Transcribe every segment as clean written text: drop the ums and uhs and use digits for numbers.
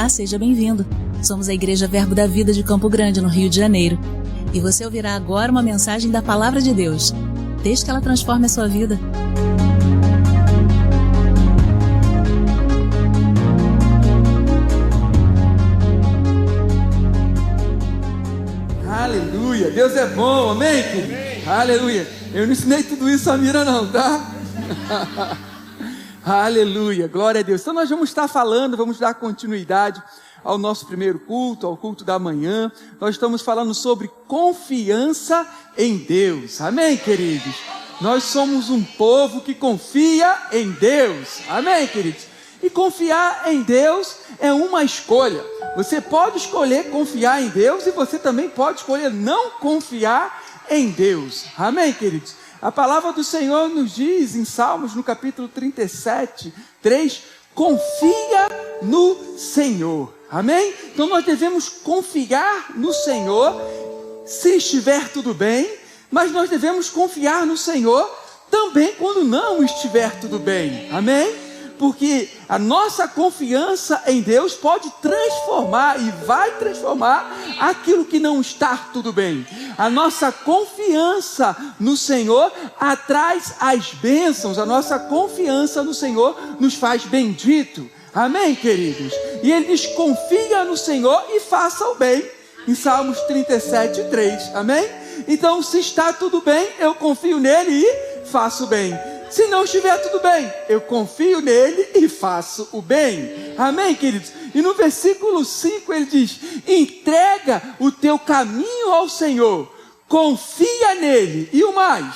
Olá, seja bem-vindo. Somos a Igreja Verbo da Vida de Campo Grande, no Rio de Janeiro. E você ouvirá agora uma mensagem da Palavra de Deus. Desde que ela transforme a sua vida. Aleluia, Deus é bom, amém? Aleluia, eu não ensinei tudo isso a Mira não, tá? Aleluia, glória a Deus. Então nós vamos estar falando, vamos dar continuidade ao nosso primeiro culto, ao culto da manhã. Nós estamos falando sobre confiança em Deus, amém, queridos? Nós somos um povo que confia em Deus, amém, queridos? E confiar em Deus é uma escolha. Você pode escolher confiar em Deus e você também pode escolher não confiar em Deus, amém, queridos? A palavra do Senhor nos diz em Salmos, no capítulo 37, 3, confia no Senhor, amém? Então nós devemos confiar no Senhor se estiver tudo bem, mas nós devemos confiar no Senhor também quando não estiver tudo bem, amém? Porque a nossa confiança em Deus pode transformar e vai transformar aquilo que não está tudo bem. A nossa confiança no Senhor atrai as bênçãos, a nossa confiança no Senhor nos faz bendito. Amém, queridos? E ele diz, confia no Senhor e faça o bem. Em Salmos 37, 3. Amém? Então, se está tudo bem, eu confio nele e faço o bem. Se não estiver tudo bem, eu confio nele e faço o bem. Amém, queridos? E no versículo 5 ele diz, entrega o teu caminho ao Senhor, confia nele, e o mais?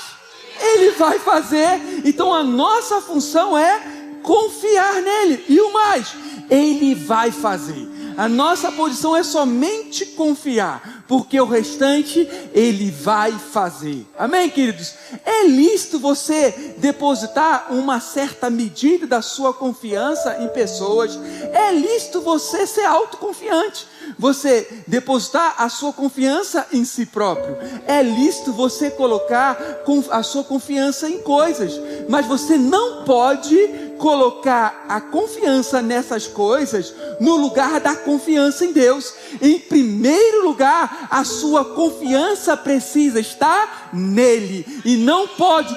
Ele vai fazer. Então a nossa função é confiar nele, e o mais? Ele vai fazer. A nossa posição é somente confiar, porque o restante Ele vai fazer. Amém, queridos? É lícito você depositar uma certa medida da sua confiança em pessoas. É lícito você ser autoconfiante. Você depositar a sua confiança em si próprio. É lícito você colocar a sua confiança em coisas. Mas você não pode colocar a confiança nessas coisas no lugar da confiança em Deus. Em primeiro lugar, a sua confiança precisa estar nele. E não pode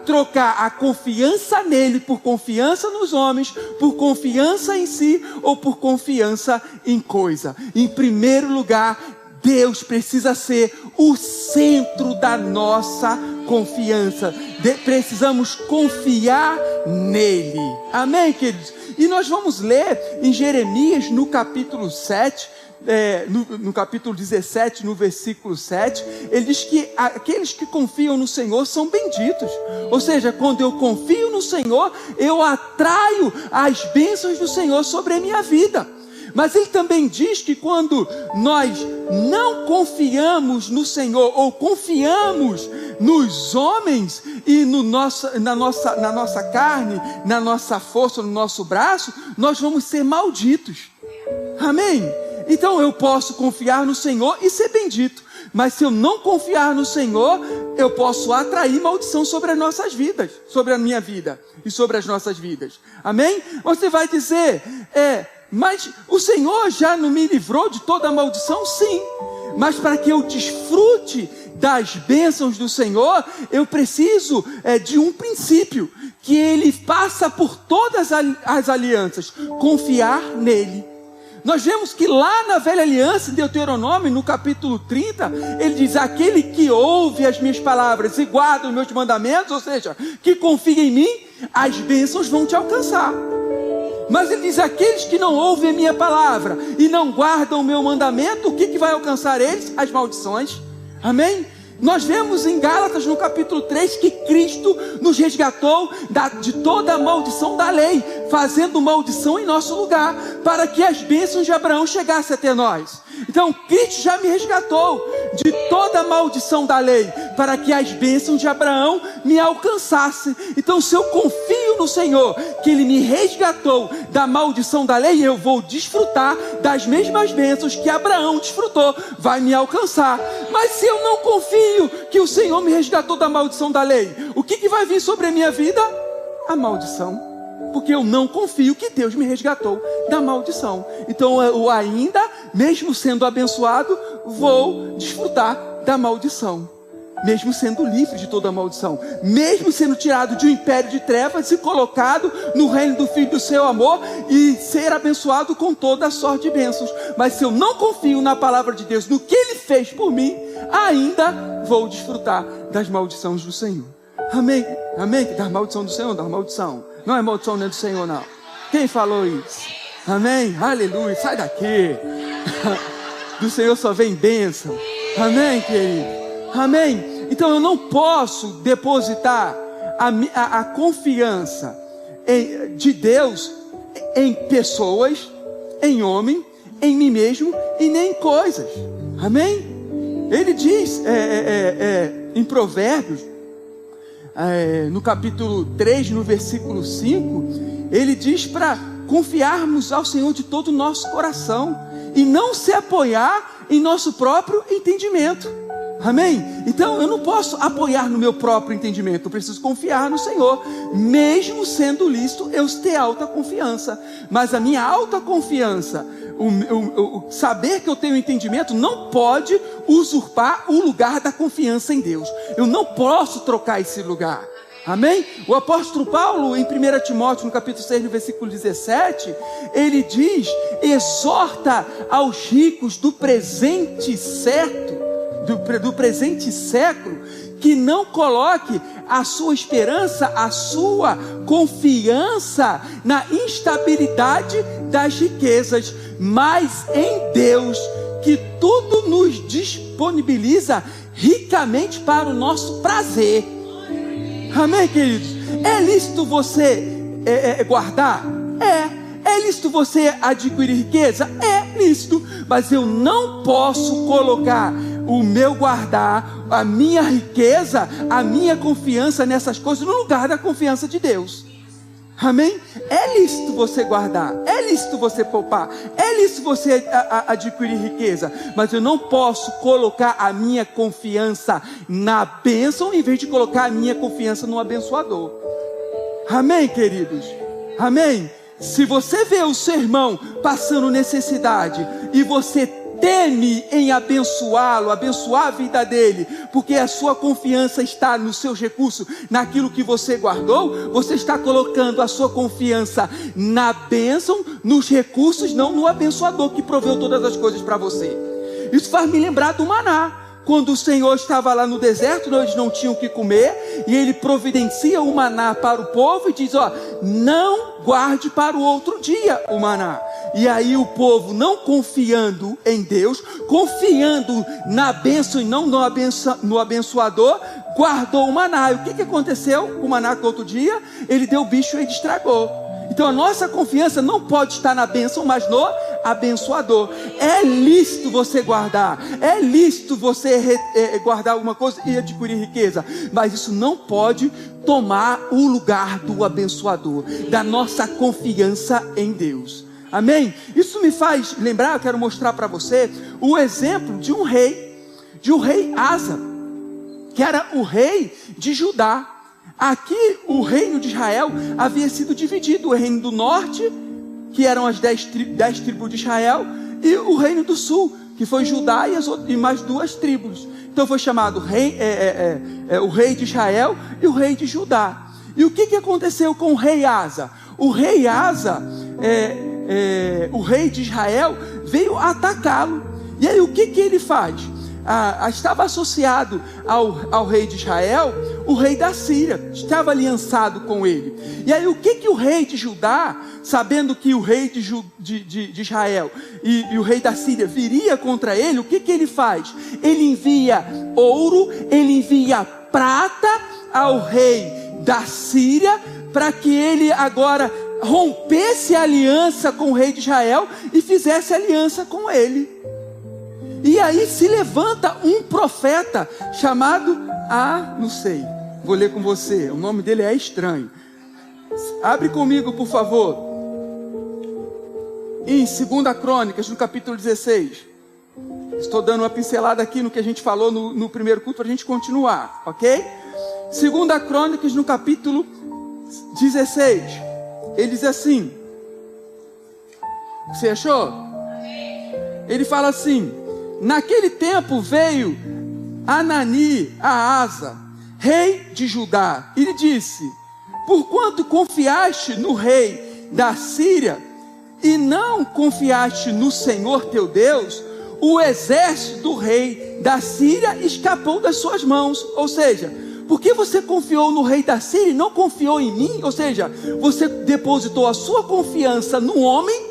trocar a confiança nele por confiança nos homens, por confiança em si ou por confiança em coisa. Em primeiro lugar, Deus precisa ser o centro da nossa confiança. Precisamos confiar nele. Amém, queridos? E nós vamos ler em Jeremias, no capítulo 7, no capítulo 17, no versículo 7, ele diz que aqueles que confiam no Senhor são benditos. Ou seja, quando eu confio no Senhor, eu atraio as bênçãos do Senhor sobre a minha vida. Mas ele também diz que quando nós não confiamos no Senhor, ou confiamos nos homens e na nossa carne, na nossa força, no nosso braço, nós vamos ser malditos. Amém? Então eu posso confiar no Senhor e ser bendito. Mas se eu não confiar no Senhor, eu posso atrair maldição sobre as nossas vidas, sobre a minha vida e sobre as nossas vidas. Amém? Você vai dizer, mas o Senhor já não me livrou de toda a maldição? Sim. Mas para que eu desfrute das bênçãos do Senhor, eu preciso de um princípio, que ele passa por todas as alianças, confiar nele. Nós vemos que lá na velha aliança, em Deuteronômio, no capítulo 30, ele diz, aquele que ouve as minhas palavras e guarda os meus mandamentos, ou seja, que confia em mim, as bênçãos vão te alcançar. Mas ele diz, aqueles que não ouvem a minha palavra e não guardam o meu mandamento, o que vai alcançar eles? As maldições. Amém? Nós vemos em Gálatas, no capítulo 3, que Cristo nos resgatou de toda a maldição da lei, fazendo maldição em nosso lugar, para que as bênçãos de Abraão chegassem até nós. Então Cristo já me resgatou de toda a maldição da lei, para que as bênçãos de Abraão me alcançassem. Então se eu confio no Senhor, que Ele me resgatou da maldição da lei, eu vou desfrutar das mesmas bênçãos que Abraão desfrutou, vai me alcançar. Mas se eu não confio que o Senhor me resgatou da maldição da lei, o que vai vir sobre a minha vida? A maldição. porque eu não confio que Deus me resgatou da maldição. Então eu ainda, mesmo sendo abençoado, vou desfrutar da maldição. Mesmo sendo livre de toda a maldição, mesmo sendo tirado de um império de trevas e colocado no reino do Filho do seu amor e ser abençoado com toda a sorte de bênçãos. Mas se eu não confio na palavra de Deus, no que Ele fez por mim, ainda vou desfrutar das maldições do Senhor. Amém? Amém? Da maldição do Senhor, da maldição. Não é maldição nem do Senhor, não. Quem falou isso? Amém? Aleluia. Sai daqui. Do Senhor só vem bênção. Amém, querido? Amém? Então eu não posso depositar a confiança de Deus em pessoas, em homem, em mim mesmo e nem em coisas. Amém? Ele diz em Provérbios, no capítulo 3, no versículo 5, ele diz para confiarmos ao Senhor de todo o nosso coração e não se apoiar em nosso próprio entendimento. Amém? Então eu não posso apoiar no meu próprio entendimento, eu preciso confiar no Senhor. Mesmo sendo lícito eu ter alta confiança, mas a minha alta confiança, o saber que eu tenho entendimento, não pode usurpar o lugar da confiança em Deus. Eu não posso trocar esse lugar. Amém? O apóstolo Paulo, em 1 Timóteo, no capítulo 6, no versículo 17, ele diz: exorta aos ricos do presente certo, do presente século, que não coloque a sua esperança, a sua confiança na instabilidade das riquezas, mas em Deus, que tudo nos disponibiliza ricamente para o nosso prazer. Amém, queridos? É lícito você guardar? É lícito você adquirir riqueza? É lícito, mas eu não posso colocar o meu guardar, a minha riqueza, a minha confiança nessas coisas no lugar da confiança de Deus. Amém? É lícito você guardar, é lícito você poupar, é lícito você adquirir riqueza, mas eu não posso colocar a minha confiança na bênção em vez de colocar a minha confiança no abençoador. Amém, queridos? Amém? Se você vê o seu irmão passando necessidade e você teme em abençoá-lo, abençoar a vida dele, porque a sua confiança está nos seus recursos, naquilo que você guardou, você está colocando a sua confiança na bênção, nos recursos, não no abençoador que proveu todas as coisas para você. Isso faz me lembrar do maná. Quando o Senhor estava lá no deserto, eles não tinham o que comer, e Ele providencia o maná para o povo e diz: não guarde para o outro dia o maná. E aí o povo, não confiando em Deus, confiando na bênção e não no abençoador, guardou o maná. E o que aconteceu com o maná do outro dia? Ele deu bicho e ele estragou. Então a nossa confiança não pode estar na bênção, mas no abençoador. É lícito você guardar, é lícito você guardar alguma coisa e adquirir riqueza, mas isso não pode tomar o lugar do abençoador, da nossa confiança em Deus. Amém? Isso me faz lembrar, eu quero mostrar para você o exemplo de um rei Asa, que era o rei de Judá. Aqui o reino de Israel havia sido dividido: o reino do norte, que eram as 10 tribos de Israel, e o reino do sul, que foi Judá e mais 2 tribos. Então foi chamado o rei de Israel e o rei de Judá. E o que aconteceu com o rei Asa? O rei Asa, o rei de Israel, veio atacá-lo. E aí o que ele faz? Estava associado ao rei de Israel o rei da Síria, estava aliançado com ele. E aí o que o rei de Judá, sabendo que o rei de Israel e o rei da Síria viria contra ele, o que ele faz? Ele envia ouro, ele envia prata ao rei da Síria, para que ele agora rompesse a aliança com o rei de Israel e fizesse aliança com ele. E aí se levanta um profeta chamado, não sei, vou ler com você, o nome dele é estranho. Abre comigo, por favor, em 2 Crônicas, no capítulo 16. Estou dando uma pincelada aqui no que a gente falou no primeiro culto, para a gente continuar, ok? 2 Crônicas, no capítulo 16. ele diz assim, você achou? Ele fala assim: naquele tempo veio Anani a Asa, rei de Judá, e lhe disse: porquanto confiaste no rei da Síria e não confiaste no Senhor teu Deus, o exército do rei da Síria escapou das suas mãos. Ou seja, porque você confiou no rei da Síria e não confiou em mim? Ou seja, você depositou a sua confiança no homem,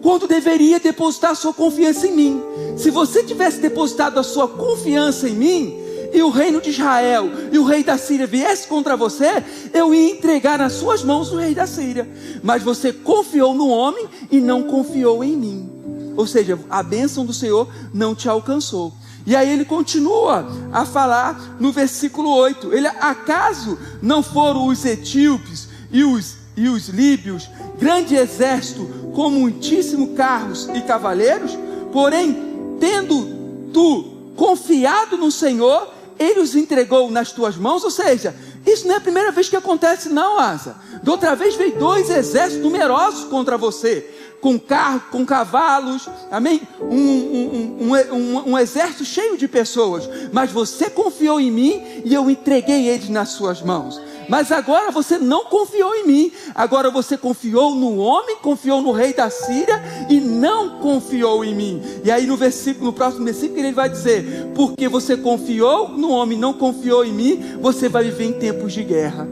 quando deveria depositar a sua confiança em mim. Se você tivesse depositado a sua confiança em mim, e o reino de Israel e o rei da Síria viesse contra você, eu ia entregar nas suas mãos o rei da Síria. Mas você confiou no homem e não confiou em mim. Ou seja, a bênção do Senhor não te alcançou. E aí ele continua a falar no versículo 8. Ele: acaso não foram os etíopes e os líbios, grande exército, com muitíssimos carros e cavaleiros? Porém, tendo tu confiado no Senhor, Ele os entregou nas tuas mãos. Ou seja, isso não é a primeira vez que acontece não, Asa. Da outra vez veio 2 exércitos numerosos contra você, com carro, com cavalos, amém? Um exército cheio de pessoas. Mas você confiou em mim e eu entreguei eles nas suas mãos. Mas agora você não confiou em mim. Agora você confiou no homem, confiou no rei da Síria e não confiou em mim. E aí no próximo versículo ele vai dizer: porque você confiou no homem, não confiou em mim, você vai viver em tempos de guerra.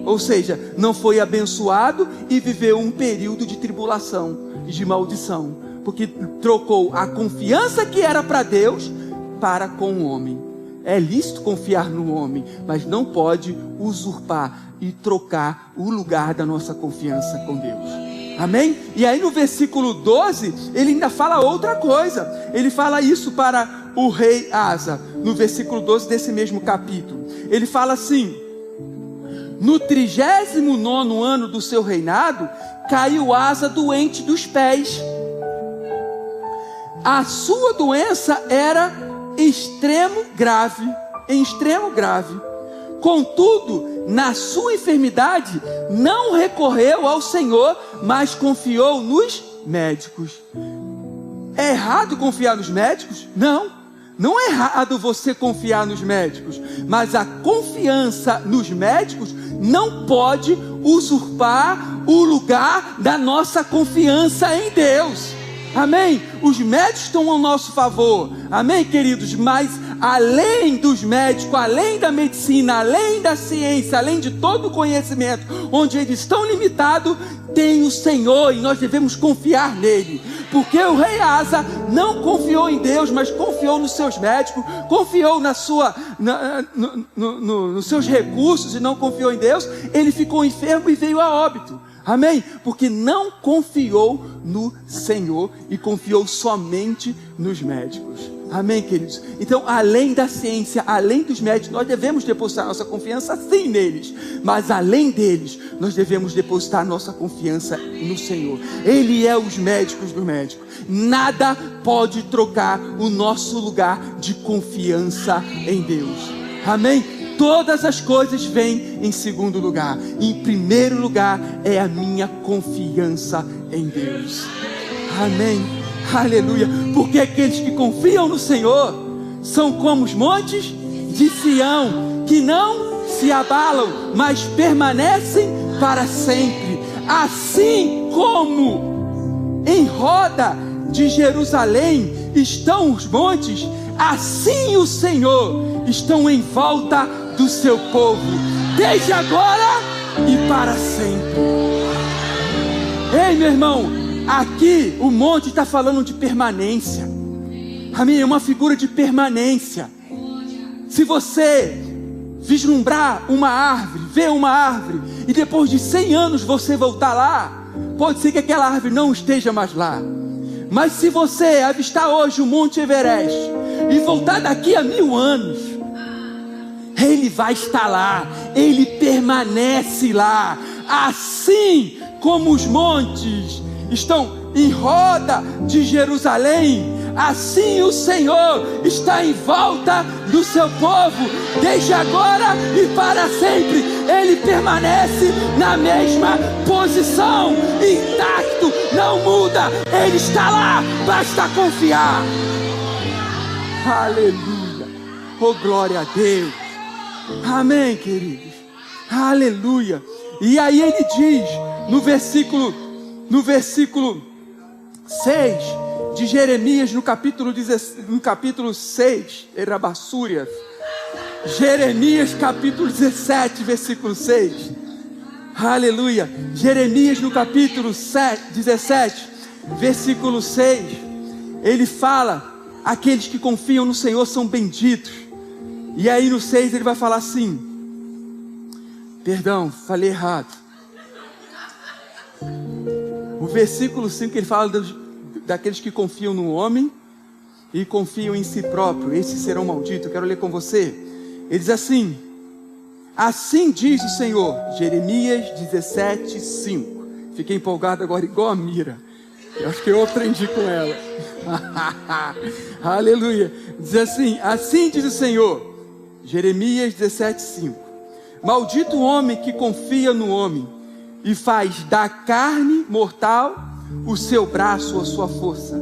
Ou seja, não foi abençoado e viveu um período de tribulação e de maldição, porque trocou a confiança que era para Deus para com o homem. É lícito confiar no homem, mas não pode usurpar e trocar o lugar da nossa confiança com Deus. Amém? E aí no versículo 12, ele ainda fala outra coisa. Ele fala isso para o rei Asa, no versículo 12 desse mesmo capítulo. Ele fala assim: no 39º ano do seu reinado, caiu Asa doente dos pés. A sua doença era em extremo grave. Contudo, na sua enfermidade, não recorreu ao Senhor, mas confiou nos médicos. É errado confiar nos médicos? Não é errado você confiar nos médicos, mas a confiança nos médicos não pode usurpar o lugar da nossa confiança em Deus. Amém? Os médicos estão ao nosso favor, amém, queridos? Mas além dos médicos, além da medicina, além da ciência, além de todo o conhecimento, onde eles estão limitados, tem o Senhor, e nós devemos confiar nele. Porque o rei Asa não confiou em Deus, mas confiou nos seus médicos, confiou nos seus recursos e não confiou em Deus. Ele ficou enfermo e veio a óbito. Amém? Porque não confiou no Senhor e confiou somente nos médicos. Amém, queridos? Então, além da ciência, além dos médicos, nós devemos depositar nossa confiança sim neles. Mas além deles, nós devemos depositar nossa confiança no Senhor. Ele é os médicos do médico. Nada pode trocar o nosso lugar de confiança em Deus. Amém? Todas as coisas vêm em segundo lugar. Em primeiro lugar é a minha confiança em Deus. Amém. Aleluia. Porque aqueles que confiam no Senhor são como os montes de Sião, que não se abalam, mas permanecem para sempre. Assim como em roda de Jerusalém estão os montes, assim o Senhor estão em volta do seu povo, desde agora e para sempre. Ei, meu irmão, aqui o monte está falando de permanência. Amém? É uma figura de permanência. Se você vislumbrar uma árvore, ver uma árvore, e depois de 100 anos você voltar lá, pode ser que aquela árvore não esteja mais lá. Mas se você avistar hoje o Monte Everest e voltar daqui a 1000 anos, ele vai estar lá, ele permanece lá. Assim como os montes estão em roda de Jerusalém, assim o Senhor está em volta do seu povo, desde agora e para sempre. Ele permanece na mesma posição, intacto, não muda, Ele está lá, basta confiar. Aleluia, oh glória a Deus, amém, queridos, aleluia. E aí ele diz, no versículo 6 de Jeremias, no capítulo 6, Erabassúrias, Jeremias capítulo 17, versículo 6, aleluia. Jeremias no capítulo 17, versículo 6, ele fala, aqueles que confiam no Senhor são benditos. E aí no 6 ele vai falar assim, perdão, falei errado. O versículo 5 ele fala daqueles que confiam no homem e confiam em si próprio, esses serão malditos. Eu quero ler com você. Ele diz assim, assim diz o Senhor, Jeremias 17, 5. Fiquei empolgado agora igual a Mira, eu acho que eu aprendi com ela. Aleluia. Diz assim, assim diz o Senhor, Jeremias 17, 5. Maldito o homem que confia no homem e faz da carne mortal o seu braço ou a sua força,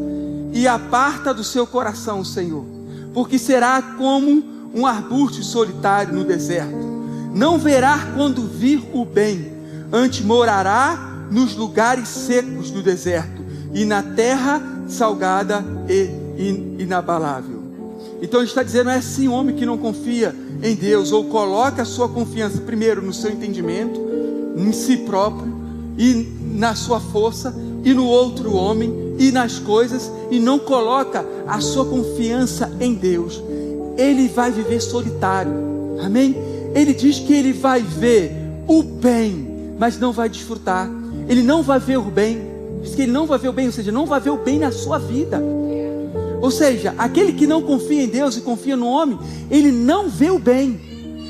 e aparta do seu coração o Senhor, porque será como um arbusto solitário no deserto, não verá quando vir o bem, antes morará nos lugares secos do deserto, e na terra salgada e inabalável. Então ele está dizendo, é assim o homem que não confia em Deus, ou coloca a sua confiança primeiro no seu entendimento, em si próprio, e na sua força, e no outro homem, e nas coisas, e não coloca a sua confiança em Deus, ele vai viver solitário, amém? Ele diz que ele vai ver o bem, mas não vai desfrutar. Ele não vai ver o bem, diz que ele não vai ver o bem, ou seja, não vai ver o bem na sua vida. Ou seja, aquele que não confia em Deus e confia no homem, ele não vê o bem.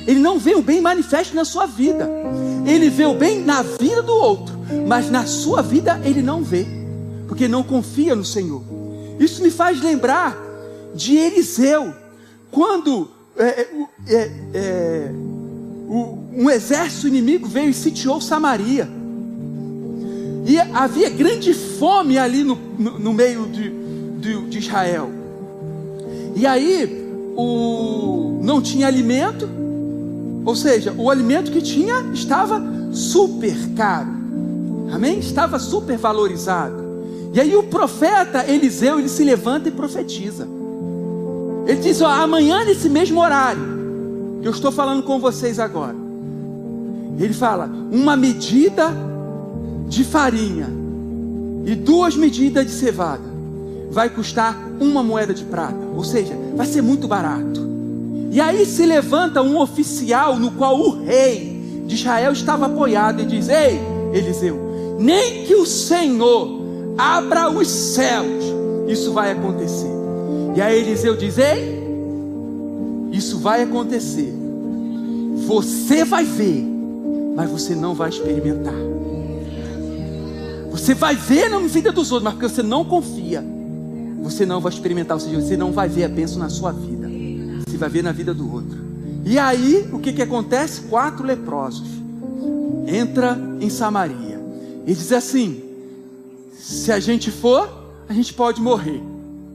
Ele não vê o bem manifesto na sua vida. Ele vê o bem na vida do outro, mas na sua vida ele não vê, porque não confia no Senhor. Isso me faz lembrar de Eliseu, quando um exército inimigo veio e sitiou Samaria, e havia grande fome ali no meio de Israel, e aí não tinha alimento, ou seja, o alimento que tinha estava super caro, amém? Estava super valorizado. E aí o profeta Eliseu, ele se levanta e profetiza. Ele diz, amanhã nesse mesmo horário, eu estou falando com vocês agora, ele fala, 1 medida de farinha e 2 medidas de cevada vai custar 1 moeda de prata, ou seja, vai ser muito barato. E aí se levanta um oficial no qual o rei de Israel estava apoiado e diz, ei Eliseu, nem que o Senhor abra os céus, isso vai acontecer. E aí Eliseu diz, ei, isso vai acontecer, você vai ver, mas você não vai experimentar. Você vai ver na vida dos outros, mas porque você não confia, você não vai experimentar, ou seja, você não vai ver a bênção na sua vida, você vai ver na vida do outro. E aí, o que acontece? 4 leprosos entra em Samaria e diz assim, se a gente for, a gente pode morrer,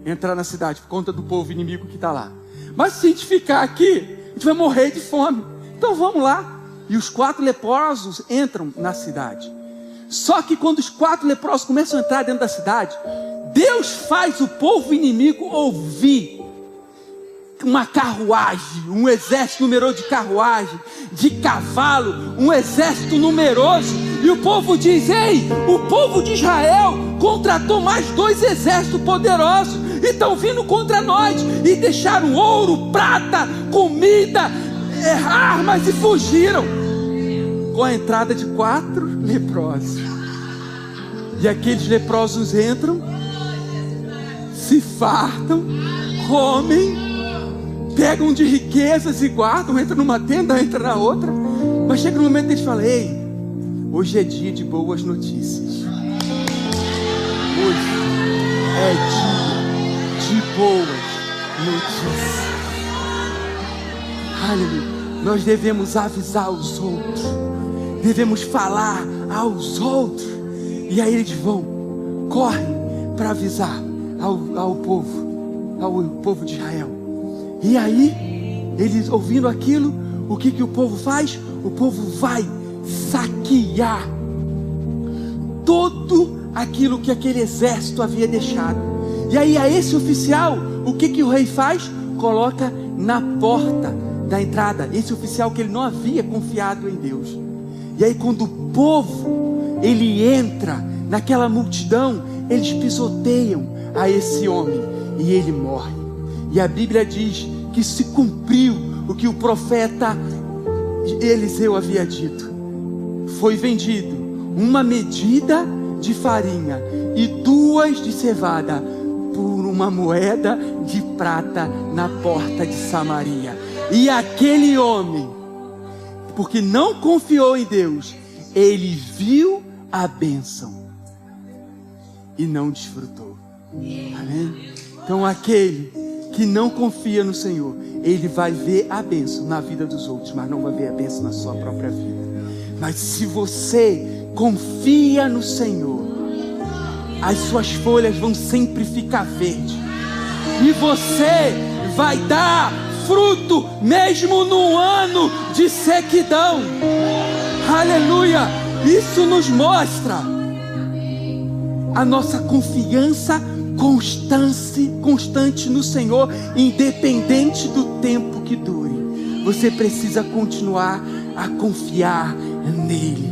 entrar na cidade, por conta do povo inimigo que está lá, mas se a gente ficar aqui, a gente vai morrer de fome, então vamos lá. E os 4 leprosos entram na cidade. Só que quando os 4 leprosos começam a entrar dentro da cidade, Deus faz o povo inimigo ouvir uma carruagem, um exército numeroso de carruagem, de cavalo, um exército numeroso. E o povo diz, ei, o povo de Israel contratou mais 2 exércitos poderosos e estão vindo contra nós. E deixaram ouro, prata, comida, armas e fugiram. Com a entrada de 4 leprosos. E aqueles leprosos entram, se fartam, comem, pegam de riquezas e guardam, entra numa tenda, entra na outra. Mas chega um momento que eles falam, ei, hoje é dia de boas notícias. Hoje é dia de boas notícias. Aleluia. Nós devemos avisar os outros, devemos falar aos outros, e aí eles correm para avisar ao povo de Israel. E aí, eles ouvindo aquilo, o que o povo faz? O povo vai saquear todo aquilo que aquele exército havia deixado. E aí a esse oficial, o que o rei faz? Coloca na porta da entrada, esse oficial que ele não havia confiado em Deus. E aí quando o povo, ele entra naquela multidão, eles pisoteiam a esse homem, e ele morre. E a Bíblia diz que se cumpriu o que o profeta Eliseu havia dito. Foi vendido uma medida de farinha e 2 de cevada por uma moeda de prata na porta de Samaria. E aquele homem, porque não confiou em Deus, ele viu a bênção e não desfrutou. Amém? Então aquele que não confia no Senhor, ele vai ver a bênção na vida dos outros, mas não vai ver a bênção na sua própria vida. Mas se você confia no Senhor, as suas folhas vão sempre ficar verdes, e você vai dar fruto mesmo num ano de sequidão. Aleluia! Isso nos mostra a nossa confiança constante no Senhor, independente do tempo que dure. Você precisa continuar a confiar nele.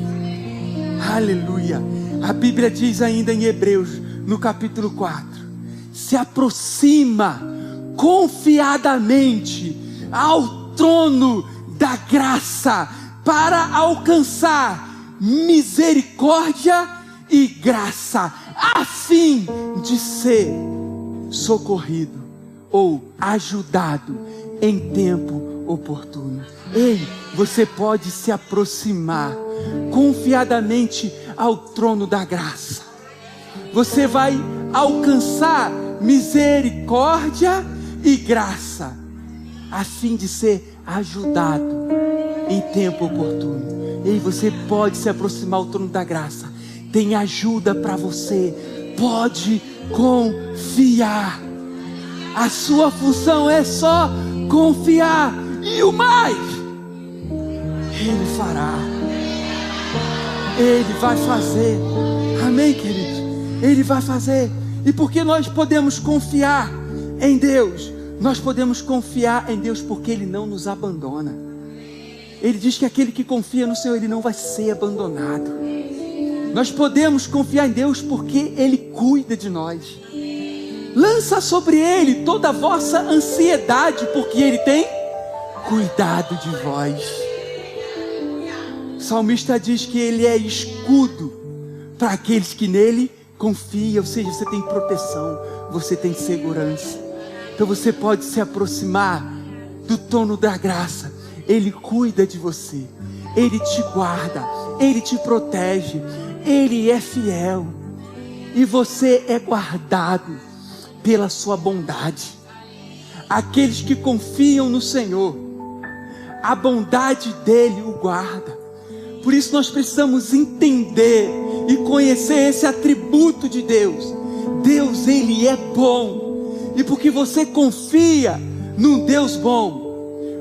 Aleluia! A Bíblia diz ainda em Hebreus, no capítulo 4, se aproxima confiadamente ao trono da graça para alcançar misericórdia e graça, a fim de ser socorrido ou ajudado em tempo oportuno. Ei, você pode se aproximar confiadamente ao trono da graça. Você vai alcançar misericórdia e graça, a fim de ser ajudado em tempo oportuno. Ei, você pode se aproximar ao trono da graça. Tem ajuda para você. Pode confiar. A sua função é só confiar, e o mais Ele fará. Ele vai fazer. Amém, queridos? Ele vai fazer. E porque nós podemos confiar em Deus? Nós podemos confiar em Deus porque Ele não nos abandona. Ele diz que aquele que confia no Senhor, ele não vai ser abandonado. Nós podemos confiar em Deus porque Ele cuida de nós. Lança sobre Ele toda a vossa ansiedade, porque Ele tem cuidado de vós. O salmista diz que Ele é escudo para aqueles que nele confiam. Ou seja, você tem proteção, você tem segurança. Então você pode se aproximar do trono da graça. Ele cuida de você, Ele te guarda, Ele te protege, Ele é fiel, e você é guardado pela sua bondade. Aqueles que confiam no Senhor, a bondade dEle o guarda. Por isso nós precisamos entender e conhecer esse atributo de Deus. Deus, Ele é bom, e porque você confia num Deus bom,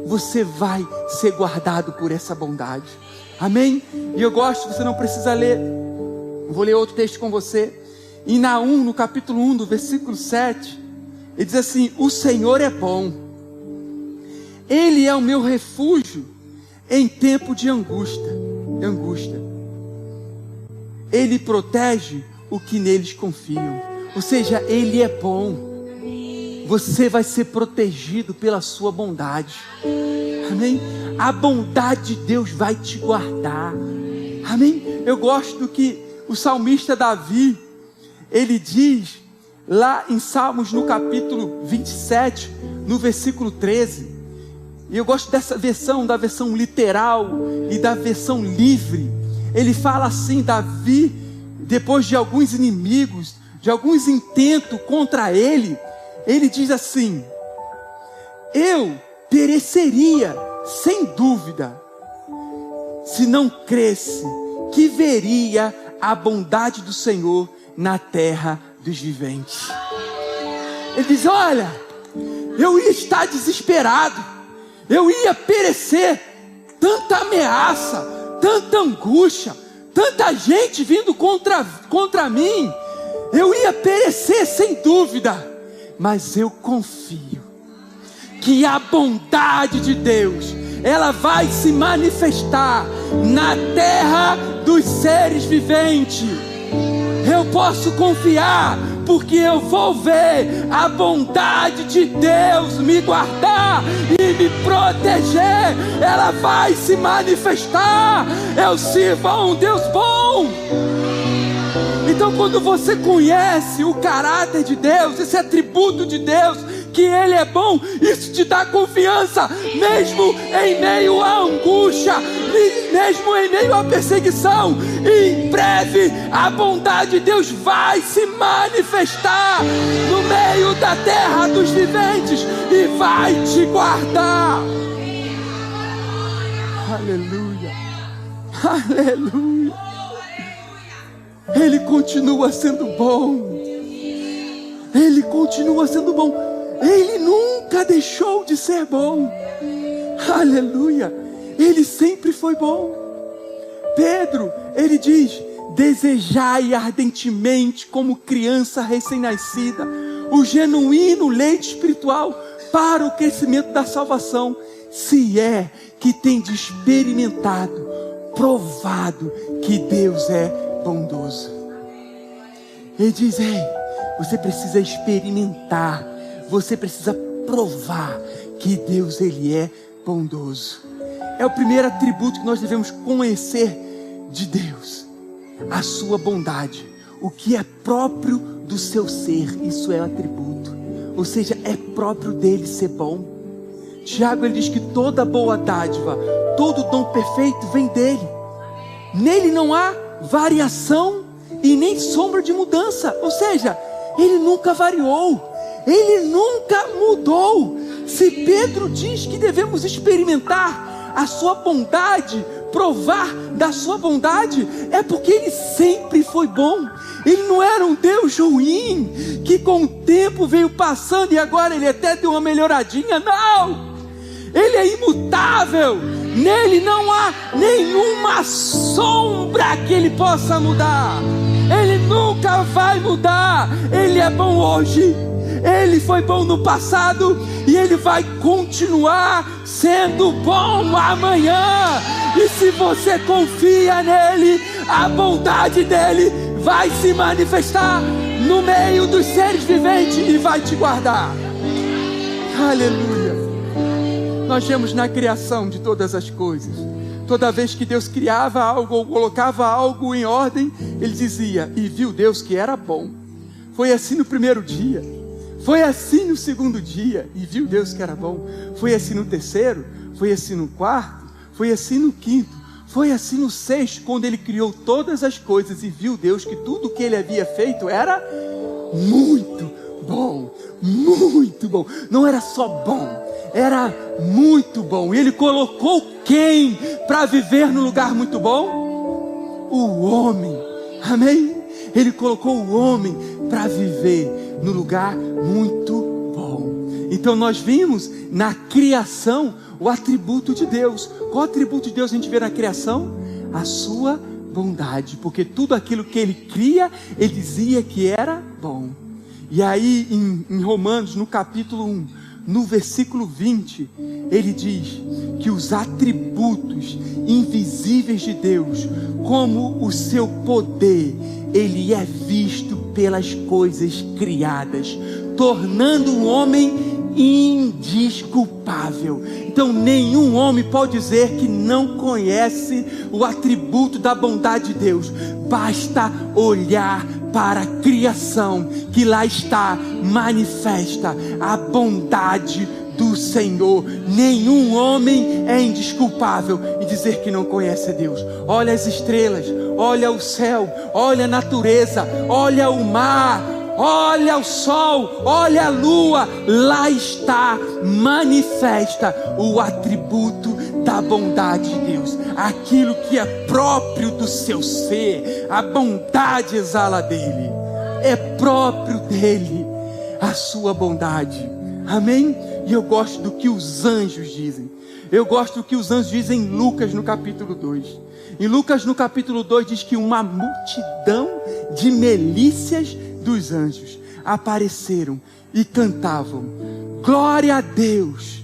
você vai ser guardado por essa bondade. Amém? E eu gosto, você não precisa ler, vou ler outro texto com você. Em Naum, no capítulo 1, do versículo 7, ele diz assim: o Senhor é bom, Ele é o meu refúgio em tempo de angústia. Ele protege o que neles confiam. Ou seja, Ele é bom. Você vai ser protegido pela sua bondade. Amém? A bondade de Deus vai te guardar. Amém? Eu gosto do que o salmista Davi, ele diz lá em Salmos, no capítulo 27, no versículo 13. E eu gosto dessa versão, da versão literal e da versão livre. Ele fala assim: Davi, depois de alguns inimigos, de alguns intentos contra ele, ele diz assim: eu pereceria, sem dúvida, se não cresse que veria a bondade do Senhor na terra dos viventes. Ele diz: olha, eu ia estar desesperado, eu ia perecer, tanta ameaça, tanta angústia, tanta gente vindo contra mim, eu ia perecer sem dúvida, mas eu confio que a bondade de Deus, ela vai se manifestar na terra dos seres viventes. Eu posso confiar, porque eu vou ver a bondade de Deus me guardar e me proteger. Ela vai se manifestar. Eu sirvo a um Deus bom. Então, quando você conhece o caráter de Deus, esse atributo de Deus, que Ele é bom, isso te dá confiança, mesmo em meio à angústia, mesmo em meio à perseguição. Em breve a bondade de Deus vai se manifestar no meio da terra dos viventes e vai te guardar. Aleluia, aleluia. Ele continua sendo bom. Ele continua sendo bom. Ele nunca deixou de ser bom. Aleluia. Ele sempre foi bom. Pedro, ele diz: desejai ardentemente, como criança recém-nascida, o genuíno leite espiritual para o crescimento da salvação, se é que tendes experimentado, provado que Deus é bondoso. Ele diz: ei, você precisa experimentar, você precisa provar que Deus, Ele é bondoso. É o primeiro atributo que nós devemos conhecer de Deus, a sua bondade, o que é próprio do seu ser. Isso é um atributo, ou seja, é próprio dele ser bom. Tiago, ele diz que toda boa dádiva, todo dom perfeito vem dele. Nele não há variação e nem sombra de mudança, ou seja, ele nunca variou, ele nunca mudou. Se Pedro diz que devemos experimentar a sua bondade, provar da sua bondade, é porque ele sempre foi bom. Ele não era um Deus ruim, que com o tempo veio passando e agora ele até deu uma melhoradinha. Não, ele é imutável. Nele não há nenhuma sombra que ele possa mudar. Ele nunca vai mudar. Ele é bom hoje, ele foi bom no passado e ele vai continuar sendo bom amanhã. E se você confia nele, a bondade dele vai se manifestar no meio dos seres viventes e vai te guardar. Aleluia. Nós vemos na criação de todas as coisas, toda vez que Deus criava algo ou colocava algo em ordem, Ele dizia: e viu Deus que era bom. Foi assim no primeiro dia, foi assim no segundo dia, e viu Deus que era bom. Foi assim no terceiro, foi assim no quarto, foi assim no quinto, foi assim no sexto, quando Ele criou todas as coisas e viu Deus que tudo que Ele havia feito era muito bom, muito bom. Não era só bom, era muito bom. E Ele colocou quem para viver no lugar muito bom? O homem. Amém? Ele colocou o homem para viver no lugar muito bom. Então nós vimos na criação o atributo de Deus. Qual atributo de Deus a gente vê na criação? A sua bondade, porque tudo aquilo que Ele cria, Ele dizia que era bom. E aí em Romanos, no capítulo 1, no versículo 20, ele diz que os atributos invisíveis de Deus, como o seu poder, ele é visto pelas coisas criadas, tornando o homem indesculpável. Então nenhum homem pode dizer que não conhece o atributo da bondade de Deus. Basta olhar para a criação, que lá está manifesta a bondade do Senhor. Nenhum homem é indesculpável em dizer que não conhece a Deus. Olha as estrelas, olha o céu, olha a natureza, olha o mar, olha o sol, olha a lua, lá está, manifesta o atributo da bondade de Deus, aquilo que é próprio do seu ser, a bondade exala dele, é próprio dele, a sua bondade, amém? E eu gosto do que os anjos dizem, eu gosto do que os anjos dizem em Lucas no capítulo 2, em Lucas no capítulo 2 diz que uma multidão de milícias dos anjos apareceram e cantavam, glória a Deus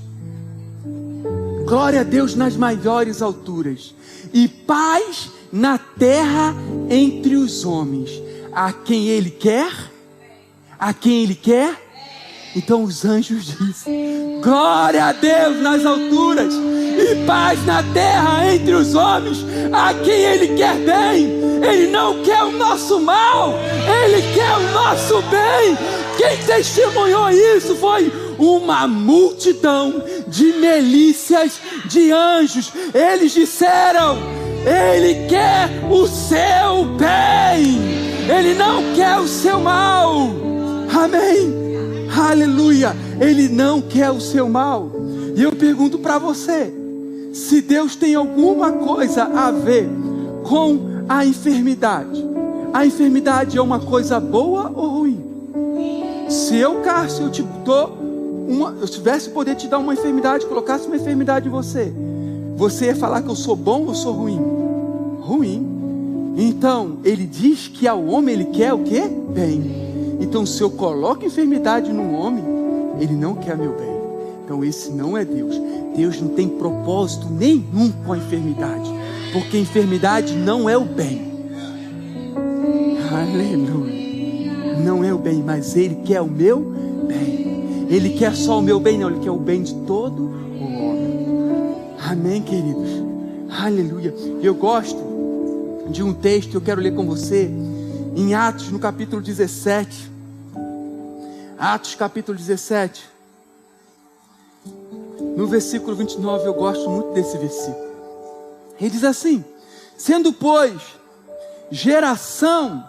nas maiores alturas, e paz na terra entre os homens, a quem Ele quer, então os anjos dizem, glória a Deus nas alturas, e paz na terra entre os homens, a quem Ele quer bem. Ele não quer o nosso mal, Ele quer o nosso bem. Quem testemunhou isso foi uma multidão de milícias de anjos. Eles disseram, Ele quer o seu bem, Ele não quer o seu mal, amém? Aleluia, Ele não quer o seu mal. E eu pergunto para você, se Deus tem alguma coisa a ver com a enfermidade é uma coisa boa ou ruim? Se eu, Cássio, eu tivesse poder te dar uma enfermidade, colocasse uma enfermidade em você ia falar que eu sou bom ou sou ruim? Ruim. Então, Ele diz que ao homem Ele quer o quê? Bem. Então, se eu coloco enfermidade num homem, ele não quer meu bem. Então, esse não é Deus. Deus não tem propósito nenhum com a enfermidade, porque a enfermidade não é o bem. Aleluia. Não é o bem, mas Ele quer o meu bem. Ele quer só o meu bem, não. Ele quer o bem de todo o homem. Amém, queridos? Aleluia. Eu gosto de um texto que eu quero ler com você em Atos, no capítulo 17. Atos capítulo 17, no versículo 29, eu gosto muito desse versículo. Ele diz assim: sendo pois geração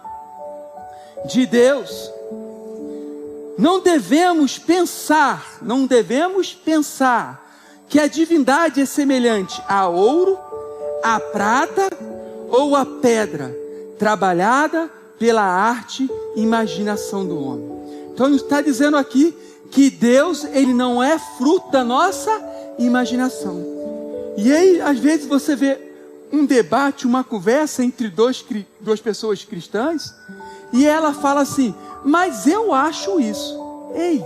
de Deus, não devemos pensar que a divindade é semelhante a ouro, a prata ou a pedra, trabalhada pela arte e imaginação do homem. Então ele está dizendo aqui que Deus, Ele não é fruto da nossa imaginação. E aí, às vezes você vê um debate, uma conversa entre duas pessoas cristãs, e ela fala assim, mas eu acho isso. Ei,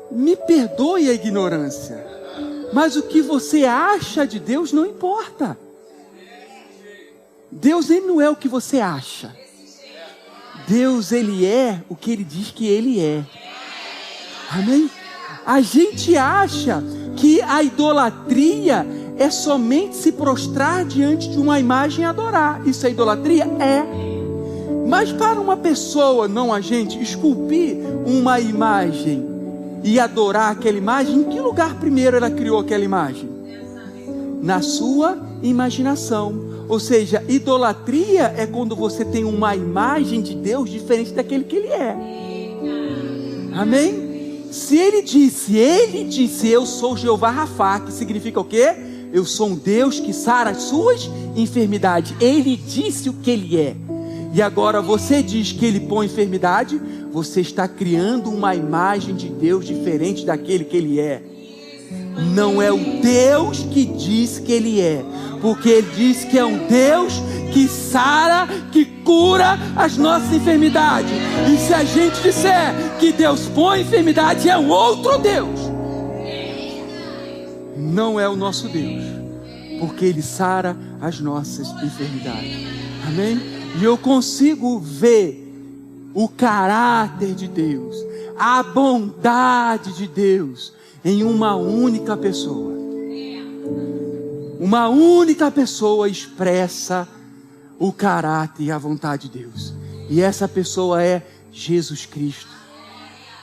me perdoe a ignorância, mas o que você acha de Deus não importa. Deus, Ele não é o que você acha. Deus, Ele é o que Ele diz que Ele é. Amém? A gente acha que a idolatria é somente se prostrar diante de uma imagem e adorar. Isso é idolatria? É. Mas para uma pessoa, não a gente, esculpir uma imagem e adorar aquela imagem, em que lugar primeiro ela criou aquela imagem? Na sua imaginação. Ou seja, idolatria é quando você tem uma imagem de Deus diferente daquele que Ele é. Amém? Se Ele disse, eu sou Jeová Rafá, que significa o quê? Eu sou um Deus que sara as suas enfermidades. Ele disse o que Ele é. E agora você diz que Ele põe enfermidade, você está criando uma imagem de Deus diferente daquele que Ele é. Não é o Deus que diz que Ele é, porque Ele diz que é um Deus que sara, que cura as nossas enfermidades. E se a gente disser que Deus põe enfermidade, é um outro Deus. Não é o nosso Deus, porque Ele sara as nossas enfermidades. Amém? E eu consigo ver o caráter de Deus, a bondade de Deus em uma única pessoa. Uma única pessoa expressa o caráter e a vontade de Deus. E essa pessoa é Jesus Cristo.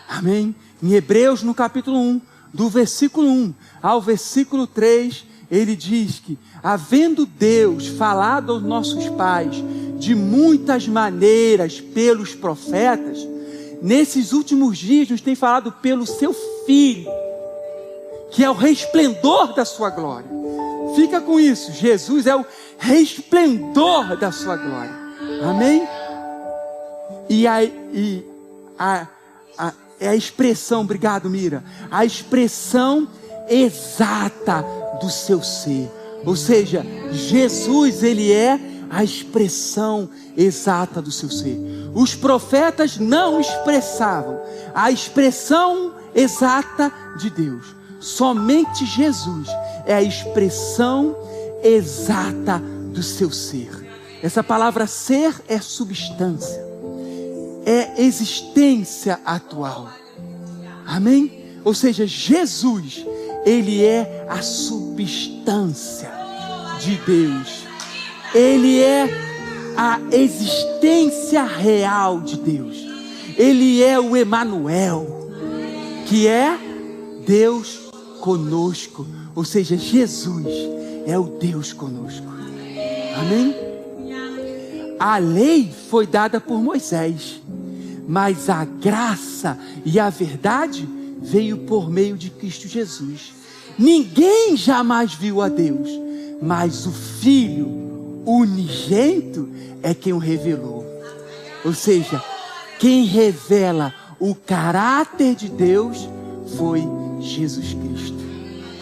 Amém? Em Hebreus, no capítulo 1, do versículo 1 ao versículo 3, ele diz que, havendo Deus falado aos nossos pais de muitas maneiras pelos profetas, nesses últimos dias, nos tem falado pelo seu Filho, que é o resplendor da sua glória. Fica com isso, Jesus é o resplendor da sua glória. Amém? É a expressão, obrigado Mira, a expressão exata do seu ser. Ou seja, Jesus, ele é a expressão exata do seu ser. Os profetas não expressavam a expressão exata de Deus. Somente Jesus é a expressão exata do seu ser. Essa palavra ser é substância, é existência atual. Amém? Ou seja, Jesus, ele é a substância de Deus. Ele é a existência real de Deus. Ele é o Emanuel, que é Deus conosco. Ou seja, Jesus é o Deus conosco. Amém? A lei foi dada por Moisés, mas a graça e a verdade veio por meio de Cristo Jesus. Ninguém jamais viu a Deus, mas o Filho unigênito é quem o revelou. Ou seja, quem revela o caráter de Deus foi Jesus Cristo.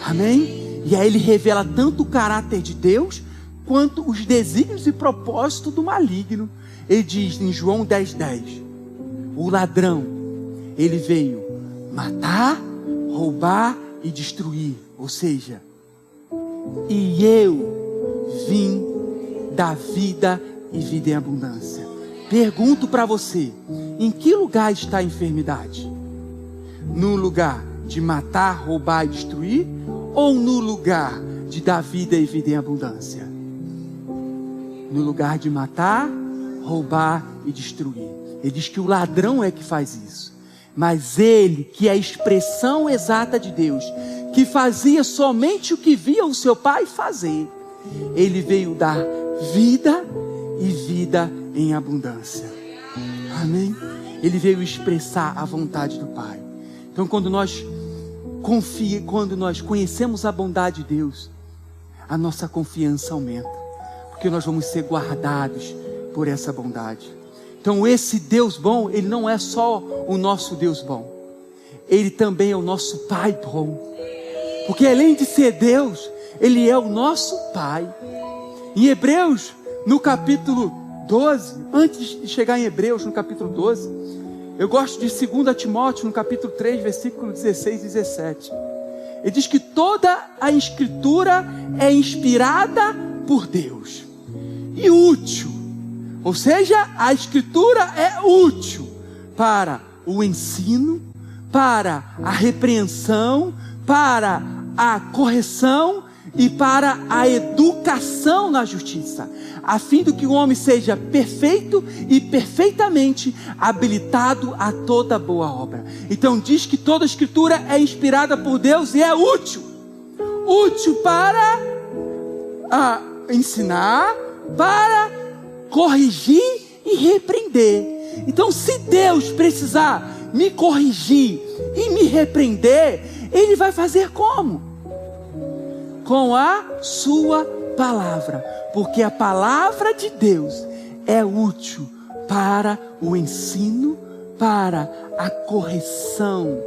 Amém? E aí ele revela tanto o caráter de Deus, quanto os desígnios e propósitos do maligno. Ele diz em João 10:10, o ladrão, ele veio matar, roubar e destruir. Ou seja, e eu vim dar vida e vida em abundância. Pergunto para você, em que lugar está a enfermidade? No lugar de matar, roubar e destruir? Ou no lugar de dar vida e vida em abundância? No lugar de matar, roubar e destruir. Ele diz que o ladrão é que faz isso. Mas ele, que é a expressão exata de Deus, que fazia somente o que via o seu Pai fazer, ele veio dar vida e vida em abundância. Amém? Ele veio expressar a vontade do Pai. Então quando nós conhecemos a bondade de Deus, a nossa confiança aumenta, porque nós vamos ser guardados por essa bondade. Então esse Deus bom, ele não é só o nosso Deus bom, ele também é o nosso Pai bom, porque além de ser Deus, ele é o nosso Pai. Em Hebreus, no capítulo 12, antes de chegar em Hebreus, no capítulo 12, eu gosto de 2 Timóteo, no capítulo 3, versículo 16 e 17. Ele diz que toda a Escritura é inspirada por Deus e útil. Ou seja, a Escritura é útil para o ensino, para a repreensão, para a correção e para a educação na justiça, a fim de que o homem seja perfeito e perfeitamente habilitado a toda boa obra. Então diz que toda a Escritura é inspirada por Deus e é útil. Útil para ensinar, para corrigir e repreender. Então se Deus precisar me corrigir e me repreender, Ele vai fazer como? Com a sua palavra, porque a palavra de Deus é útil para o ensino, para a correção,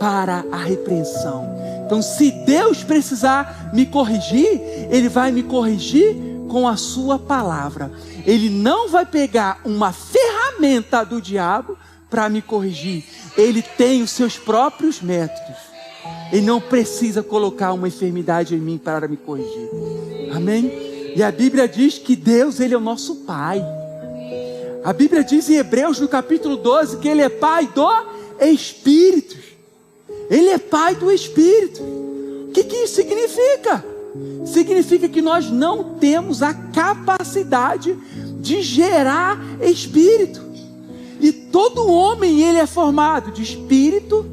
para a repreensão. Então se Deus precisar me corrigir, Ele vai me corrigir com a sua palavra. Ele não vai pegar uma ferramenta do diabo para me corrigir. Ele tem os seus próprios métodos. Ele não precisa colocar uma enfermidade em mim para me corrigir. Amém? E a Bíblia diz que Deus, Ele é o nosso Pai. A Bíblia diz em Hebreus, no capítulo 12, que Ele é Pai do Espírito. Ele é Pai do Espírito. O que isso significa? Significa que nós não temos a capacidade de gerar Espírito. E todo homem, ele é formado de Espírito,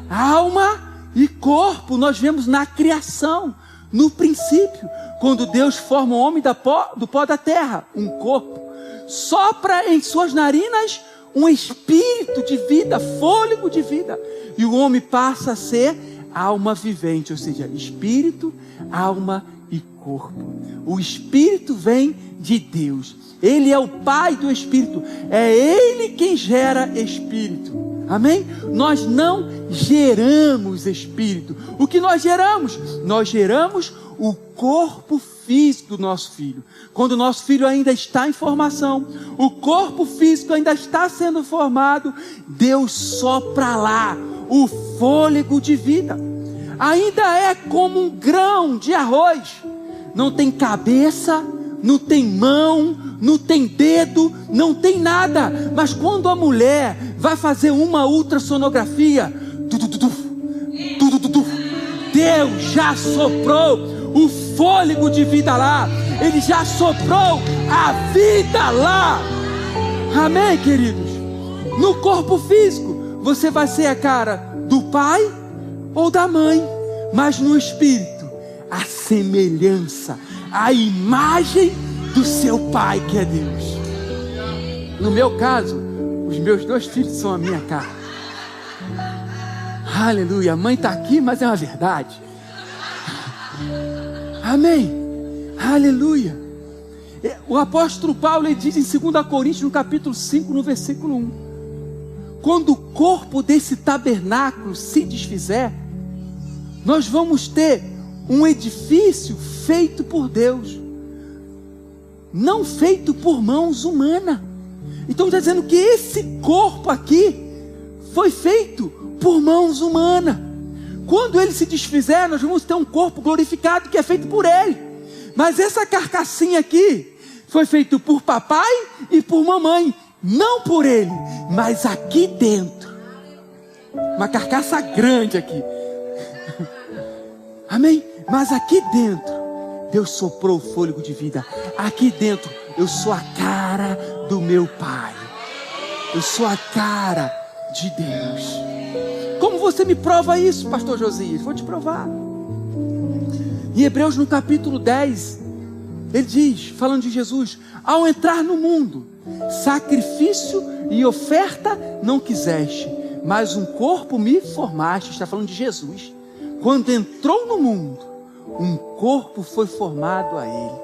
alma e corpo. Nós vemos na criação, no princípio, quando Deus forma o homem do pó da terra, um corpo, sopra em suas narinas um espírito de vida, fôlego de vida. E o homem passa a ser alma vivente, ou seja, espírito, alma e corpo. O espírito vem de Deus. Ele é o pai do espírito. É ele quem gera espírito. Amém? Nós não geramos espírito. O que nós geramos? Nós geramos o corpo físico do nosso filho. Quando o nosso filho ainda está em formação, o corpo físico ainda está sendo formado, Deus sopra lá o fôlego de vida. Ainda é como um grão de arroz. Não tem cabeça, não tem mão, não tem dedo, não tem nada. Mas quando a mulher vai fazer uma ultrassonografia, Deus já soprou o fôlego de vida lá. Ele já soprou a vida lá. Amém, queridos? No corpo físico, você vai ser a cara do pai ou da mãe. Mas no espírito, a semelhança, a imagem do seu pai, que é Deus. No meu caso, os meus 2 filhos são a minha cara. Aleluia. A mãe está aqui, mas é uma verdade. Amém. Aleluia. O apóstolo Paulo, ele diz em 2 Coríntios, no capítulo 5, no versículo 1: quando o corpo desse tabernáculo se desfizer, nós vamos ter um edifício feito por Deus, não feito por mãos humanas. Então está dizendo que esse corpo aqui foi feito por mãos humanas. Quando ele se desfizer, nós vamos ter um corpo glorificado que é feito por ele. Mas essa carcassinha aqui foi feito por papai e por mamãe, não por ele, mas aqui dentro, uma carcaça grande aqui. Amém? Mas aqui dentro, Deus soprou o fôlego de vida. Aqui dentro, eu sou a cara do meu pai. Eu sou a cara de Deus. Como você me prova isso, pastor Josias? Vou te provar. Em Hebreus, no capítulo 10, ele diz, falando de Jesus: ao entrar no mundo, sacrifício e oferta não quiseste, mas um corpo me formaste. Está falando de Jesus. Quando entrou no mundo, um corpo foi formado a ele.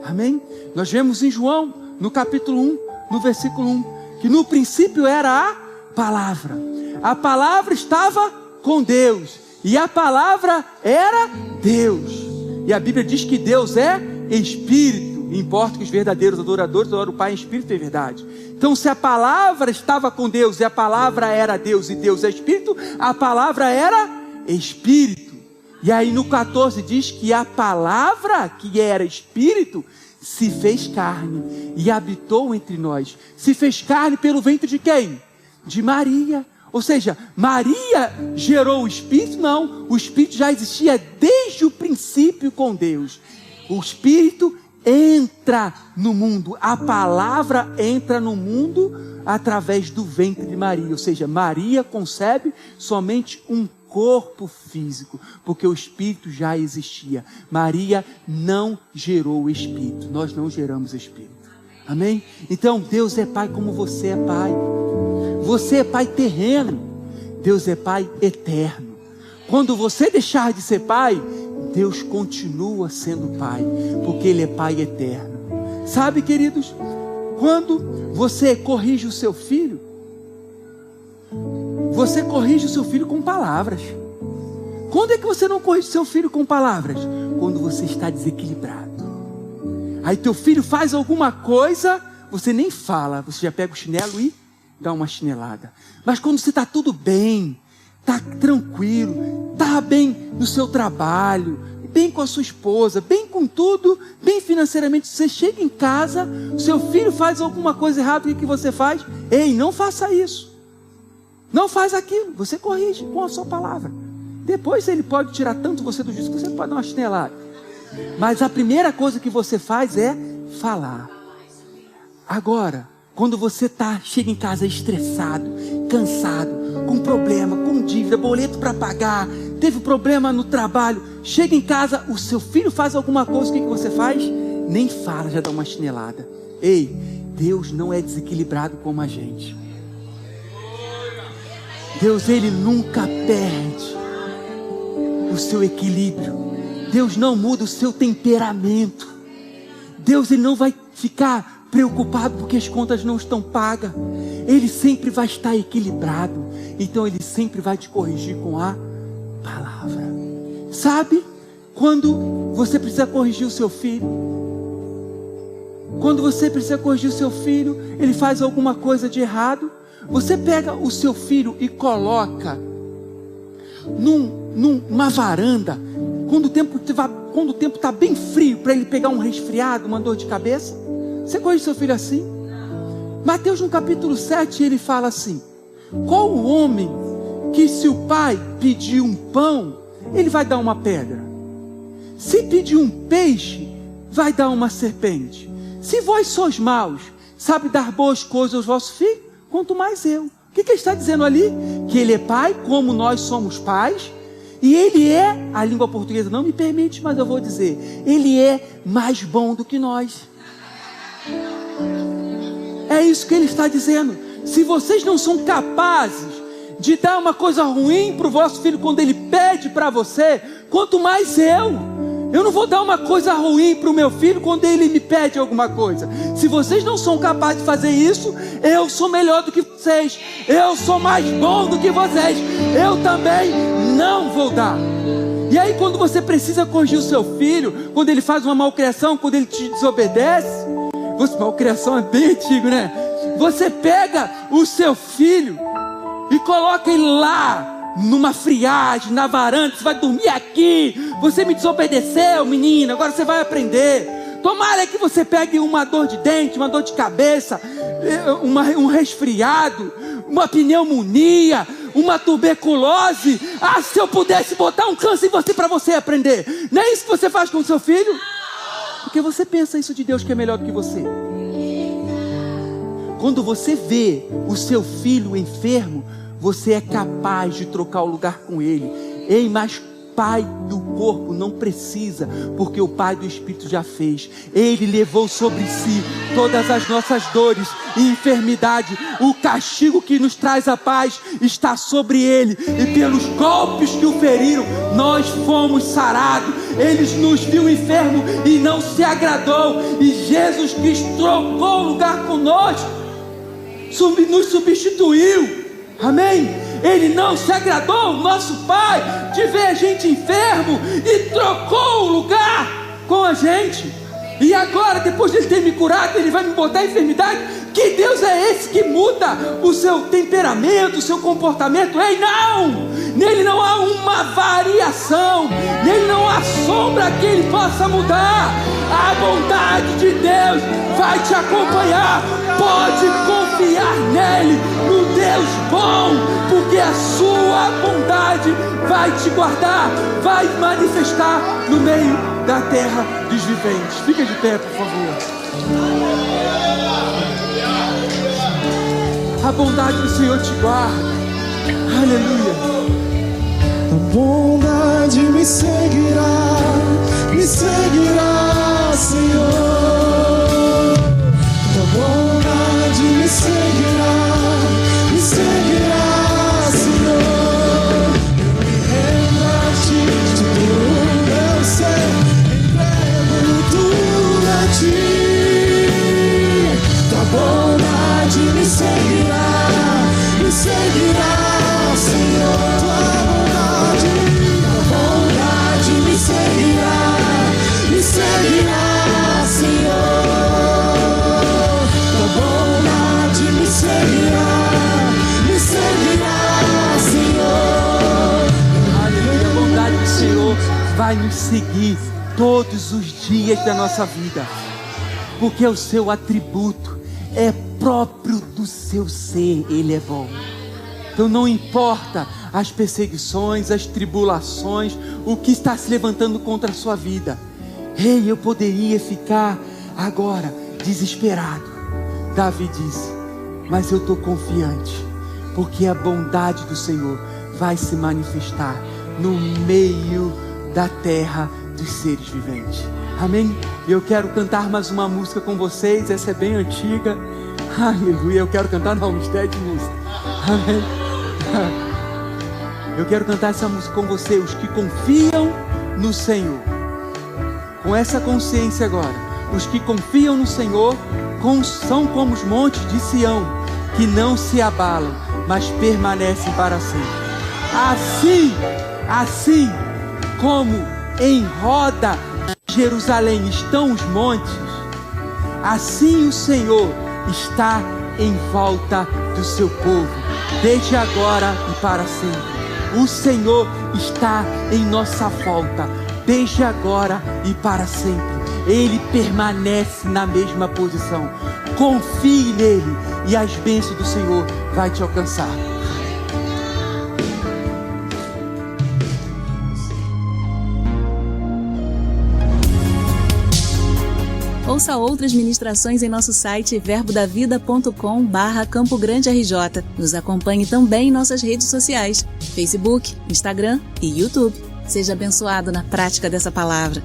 Amém? Nós vemos em João, no capítulo 1, no versículo 1, que no princípio era a palavra. A palavra estava com Deus, e a palavra era Deus. E a Bíblia diz que Deus é Espírito. Importa que os verdadeiros adoradores adoram o Pai em Espírito e verdade. Então, se a palavra estava com Deus, e a palavra era Deus, e Deus é Espírito, a palavra era Espírito. E aí no 14 diz que a palavra que era Espírito se fez carne e habitou entre nós. Se fez carne pelo ventre de quem? De Maria. Ou seja, Maria gerou o Espírito? Não, o Espírito já existia desde o princípio com Deus. O Espírito entra no mundo, a palavra entra no mundo através do ventre de Maria. Ou seja, Maria concebe somente um corpo físico, porque o Espírito já existia. Maria não gerou o Espírito, nós não geramos Espírito. Amém? Então Deus é Pai como você é Pai. Você é Pai terreno, Deus é Pai eterno. Quando você deixar de ser pai, Deus continua sendo Pai, porque Ele é Pai eterno. Sabe, queridos, quando você corrige o seu filho, você corrige o seu filho com palavras. Quando é que você não corrige o seu filho com palavras? Quando você está desequilibrado. Aí teu filho faz alguma coisa, você nem fala, você já pega o chinelo e dá uma chinelada. Mas quando você está tudo bem, está tranquilo, está bem no seu trabalho, bem com a sua esposa, bem com tudo, bem financeiramente, você chega em casa, o seu filho faz alguma coisa errada, o que você faz? Ei, não faça isso. Não faz aquilo, você corrige com a sua palavra. Depois ele pode tirar tanto você do juízo que você pode dar uma chinelada. Mas a primeira coisa que você faz é falar. Agora, quando você chega em casa estressado, cansado, com problema, com dívida, boleto para pagar, teve problema no trabalho, chega em casa, o seu filho faz alguma coisa, o que você faz? Nem fala, já dá uma chinelada. Ei, Deus não é desequilibrado como a gente. Deus, Ele nunca perde o seu equilíbrio. Deus não muda o seu temperamento. Deus, Ele não vai ficar preocupado porque as contas não estão pagas. Ele sempre vai estar equilibrado. Então Ele sempre vai te corrigir com a palavra. Sabe? Quando você precisa corrigir o seu filho, quando você precisa corrigir o seu filho, ele faz alguma coisa de errado, você pega o seu filho e coloca numa varanda, quando o tempo está bem frio, para ele pegar um resfriado, uma dor de cabeça. Você corrige seu filho assim? Mateus no capítulo 7, ele fala assim: qual o homem que, se o pai pedir um pão, ele vai dar uma pedra? Se pedir um peixe, vai dar uma serpente. Se vós sois maus, sabe dar boas coisas aos vossos filhos, quanto mais eu. O que ele está dizendo ali? Que ele é pai, como nós somos pais. E ele é, a língua portuguesa não me permite, mas eu vou dizer, ele é mais bom do que nós. É isso que ele está dizendo. Se vocês não são capazes de dar uma coisa ruim para o vosso filho quando ele pede para você, quanto mais eu. Eu não vou dar uma coisa ruim para o meu filho quando ele me pede alguma coisa. Se vocês não são capazes de fazer isso, eu sou melhor do que vocês. Eu sou mais bom do que vocês. Eu também não vou dar. E aí quando você precisa corrigir o seu filho, quando ele faz uma malcriação, quando ele te desobedece, malcriação é bem antigo, né? Você pega o seu filho e coloca ele lá, numa friagem, na varanda. Você vai dormir aqui. Você me desobedeceu, menina, agora você vai aprender. Tomara que você pegue uma dor de dente, uma dor de cabeça, um resfriado, uma pneumonia, uma tuberculose. Ah, se eu pudesse botar um câncer em você para você aprender. Não é isso que você faz com o seu filho? Porque você pensa isso de Deus que é melhor do que você. Quando você vê o seu filho enfermo, você é capaz de trocar o lugar com ele. Ei, mas pai do corpo não precisa, porque o pai do espírito já fez. Ele levou sobre si todas as nossas dores e enfermidade. O castigo que nos traz a paz está sobre ele, e pelos golpes que o feriram, nós fomos sarados. Ele nos viu enfermo e não se agradou, e Jesus Cristo trocou o lugar conosco, nos substituiu. Amém? Ele não se agradou, nosso Pai, de ver a gente enfermo, e trocou o lugar com a gente. E agora, depois de Ele ter me curado, Ele vai me botar enfermidade? Que Deus é esse que muda o seu temperamento, o seu comportamento? Ei, não! Nele não há uma variação, nele não há sombra que Ele possa mudar. A bondade de Deus vai te acompanhar. Pode confiar nele, no Deus bom, porque a sua bondade vai te guardar, vai manifestar no meio da terra dos viventes. Fica de pé, por favor. A bondade do Senhor te guarda. Aleluia. A bondade me seguirá, Senhor. A bondade me seguirá, Senhor. Eu me rendo a ti, tudo eu sei, entrego tudo a ti. Tua bondade me seguirá, Senhor. Tua bondade me seguirá, Senhor. Tua bondade me seguirá, Senhor. Aleluia. A bondade do Senhor vai nos seguir todos os dias da nossa vida, porque o seu atributo é próprio do seu ser. Ele é bom. Então não importa as perseguições, as tribulações, o que está se levantando contra a sua vida. Ei, eu poderia ficar agora desesperado. Davi disse, mas eu estou confiante, porque a bondade do Senhor vai se manifestar no meio da terra dos seres viventes. Amém? Eu quero cantar mais uma música com vocês. Essa é bem antiga. Aleluia. Eu quero cantar no Mistério de Música. Amém. Eu quero cantar essa música com você, os que confiam no Senhor. Com essa consciência agora, os que confiam no Senhor são como os montes de Sião, que não se abalam, mas permanecem para sempre. Assim como em roda de Jerusalém estão os montes, assim o Senhor está em volta do seu povo, desde agora e para sempre. O Senhor está em nossa volta, desde agora e para sempre. Ele permanece na mesma posição. Confie nele e as bênçãos do Senhor vai te alcançar. Ouça outras ministrações em nosso site verbodavida.com/Campo Grande RJ. Nos acompanhe também em nossas redes sociais, Facebook, Instagram e YouTube. Seja abençoado na prática dessa palavra.